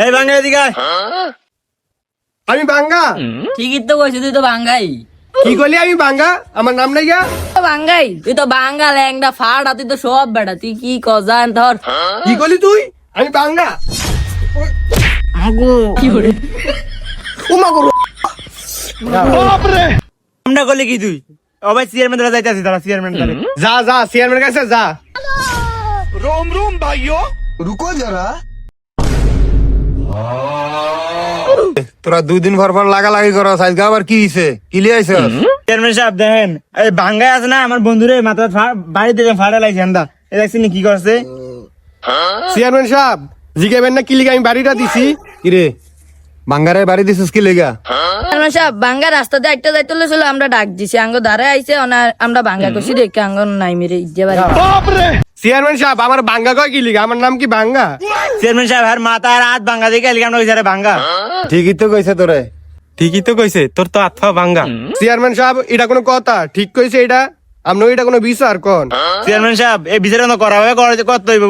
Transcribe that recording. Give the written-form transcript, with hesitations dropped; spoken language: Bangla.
এই বাঙ্গা এদিকে আয়। আমি বাঙ্গা ঠিকই তো কইছিস, তুই তো বাঙ্গাই। কি করলি? আমি বাঙ্গা, আমার নাম নাই গা। বাঙ্গাই তুই তো বাঙ্গা ল্যাংডা ফাড়া, তুই তো সব বেটা, তুই কি কজান ধর। কি করলি তুই? আমি বাঙ্গা। কি করে আমরা করলি কি তুই? ও ভাই চেয়ারম্যান ধরে যাইতাছিস, তারা চেয়ারম্যান ধরে। যা যা চেয়ারম্যানের কাছে যা। তোরা 2 দিন পর পর লাগালাগি করস, আজকে আবার কি হইছে? কি লিয়াইছ? চেয়ারম্যান সাহেব দেখেন, এই বাঙ্গাই আছে না, আমার বন্ধুরে মাথা বাড়ি থেকে ফাড়া লাগছে এন্দা। এই দেখছেন কি করছে? চেয়ারম্যান সাহেব জিগাবেন না কি লিগা আমি বাড়িটা দিছি? কিরে বাঙ্গারে বাড়ি দিছিস কি লিগা? সাহেব বাঙ্গা রাস্তাতে একটা যাইতে ছিল, আমরা ডাক দিছি, আঙ্গ ধারে আইছে, আমরা বাঙ্গা করছি দেখে আঙ্গ নাই মেরে ইজ্জে বাড়ি। চেয়ারম্যান সাহেব আমার বাঙ্গা কয় কি লিগা? আমার নাম কি বাঙ্গা? চেয়ারম্যান সাহেব আর মাথা আর হাত ভাঙ্গা দেখে এলিগাম হইছে রে ভাঙ্গা। ঠিকই তো কইছে তোরে। ঠিকই তো কইছে, তোর তো আত্মা ভাঙ্গা। চেয়ারম্যান সাহেব এটা কোনো কথা? ঠিক কইছে এটা? আপনি এটা কোনো বিচার কোন? চেয়ারম্যান সাহেব এই বিচার করা হবে, করতে হইব।